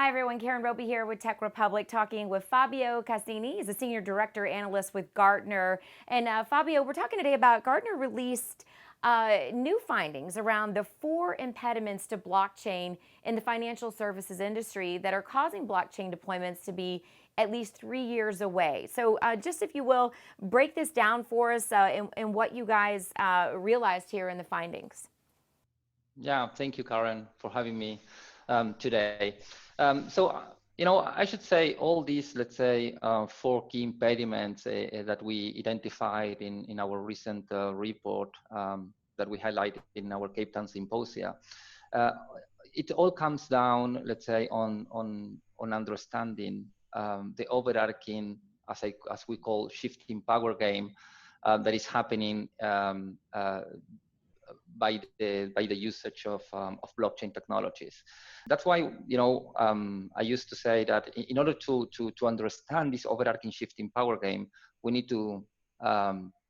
Hi everyone, Karen Roby here with TechRepublic, talking with Fabio Cassini. He's a senior director analyst with Gartner. And Fabio, we're talking today about Gartner released new findings around the 4 impediments to blockchain in the financial services industry that are causing blockchain deployments to be at least 3 years away. So just if you will, break this down for us and what you guys realized here in the findings. Yeah, thank you, Karen, for having me today. I should say all these, let's say, 4 key impediments that we identified in our recent report that we highlighted in our Cape Town symposia. It all comes down, let's say, on understanding the overarching, as we call, shifting power game that is happening by the usage of blockchain technologies. That's why I used to say that in order to understand this overarching shift in power game, we need to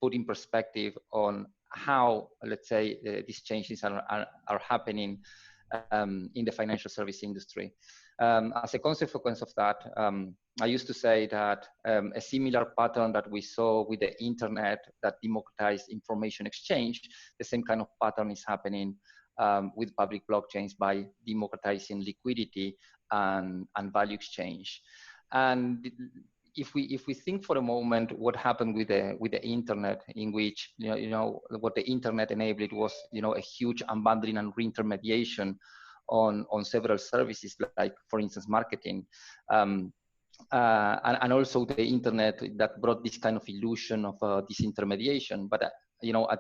put in perspective on how, let's say, these changes are happening in the financial service industry. As a consequence of that, I used to say that a similar pattern that we saw with the internet that democratized information exchange, the same kind of pattern is happening with public blockchains by democratizing liquidity and value exchange. And if we think for a moment what happened with the internet, in which what the internet enabled was a huge unbundling and reintermediation on several services, like for instance marketing, and also the internet that brought this kind of illusion of disintermediation. But at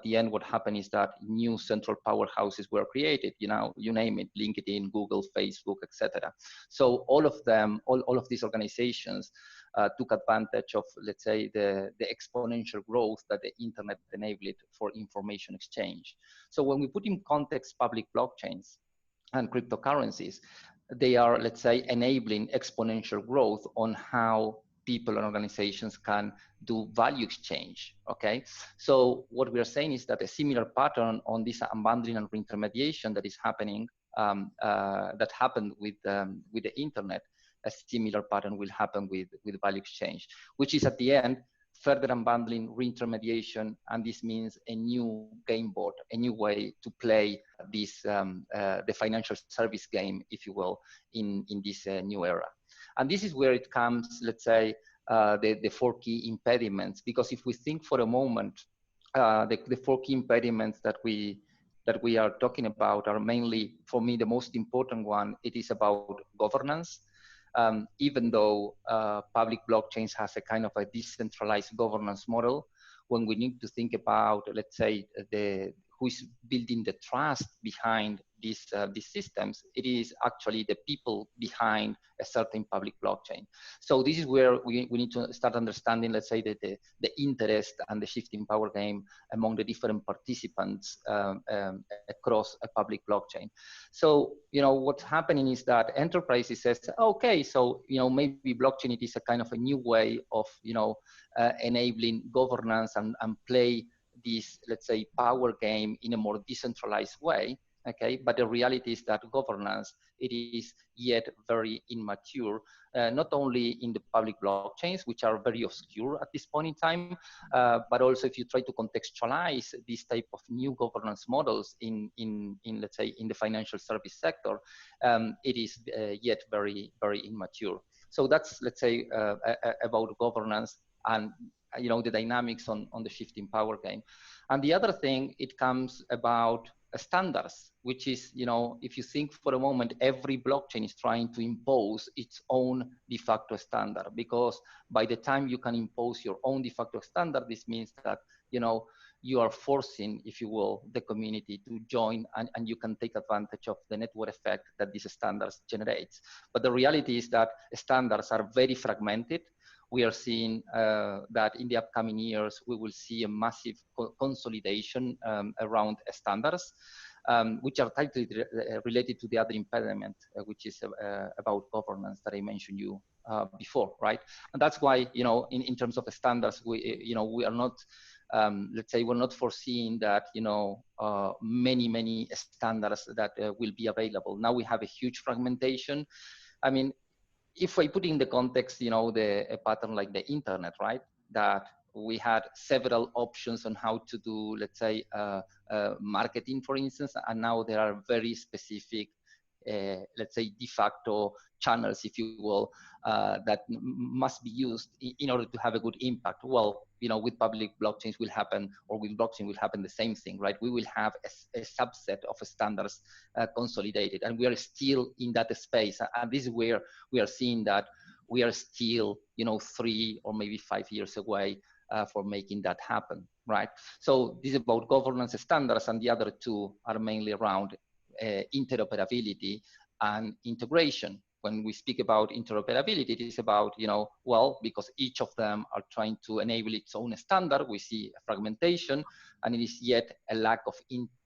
the end, what happened is that new central powerhouses were created. You name it: LinkedIn, Google, Facebook, etc. So all of them, all of these organizations took advantage of, let's say, the exponential growth that the internet enabled for information exchange. So when we put in context public blockchains and cryptocurrencies, they are, let's say, enabling exponential growth on how people and organizations can do value exchange. Okay, so what we are saying is that a similar pattern on this unbundling and reintermediation that is happening, that happened with the internet, a similar pattern will happen with value exchange, which is at the end further unbundling, reintermediation, and this means a new game board, a new way to play this the financial service game, if you will, in this new era. And this is where it comes, let's say, the 4 key impediments. Because if we think for a moment, the 4 key impediments that we are talking about are mainly, for me, the most important one. It is about governance. Even though public blockchains has a kind of a decentralized governance model, when we need to think about, let's say, who is building the trust behind these systems, it is actually the people behind a certain public blockchain. So this is where we need to start understanding, let's say, the interest and the shifting power game among the different participants across a public blockchain. So what's happening is that enterprises says, okay, so maybe blockchain, it is a kind of a new way of enabling governance and play this, let's say, power game in a more decentralized way. Okay, but the reality is that governance, it is yet very immature, not only in the public blockchains, which are very obscure at this point in time, but also if you try to contextualize this type of new governance models in let's say, in the financial service sector, it is yet very, very immature. So that's, let's say, about governance and the dynamics on the shifting power game. And the other thing, it comes about standards, which is, if you think for a moment, every blockchain is trying to impose its own de facto standard, because by the time you can impose your own de facto standard, this means that, you are forcing, if you will, the community to join, and you can take advantage of the network effect that these standards generates. But the reality is that standards are very fragmented. We are seeing that in the upcoming years, we will see a massive consolidation around standards, which are tightly related to the other impediment, which is about governance that I mentioned you before, right? And that's why, in terms of the standards, we are not, let's say, we're not foreseeing that, many standards that will be available. Now we have a huge fragmentation. I mean, if I put in the context, a pattern like the internet, right? That we had several options on how to do, let's say, marketing, for instance, and now there are very specific, let's say, de facto channels, if you will, that must be used in order to have a good impact. Well, with public blockchains will happen, or with blockchain will happen the same thing, right? We will have a subset of standards consolidated, and we are still in that space. And this is where we are seeing that we are still, 3 or maybe 5 years away for making that happen, right? So this is about governance standards, and the other two are mainly around interoperability and integration. When we speak about interoperability, it is about, because each of them are trying to enable its own standard, we see a fragmentation, and it is yet a lack of,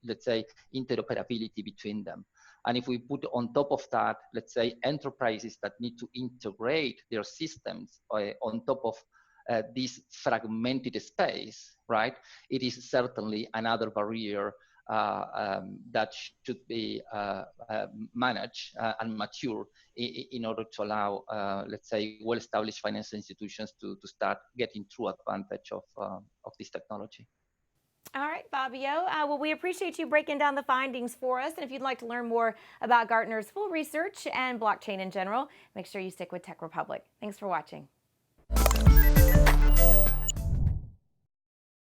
let's say, interoperability between them. And if we put on top of that, let's say, enterprises that need to integrate their systems on top of this fragmented space, right? It is certainly another barrier that should be managed and mature in order to allow, let's say, well-established financial institutions to start getting true advantage of this technology. All right, Fabio. Well, we appreciate you breaking down the findings for us. And if you'd like to learn more about Gartner's full research and blockchain in general, make sure you stick with TechRepublic. Thanks for watching.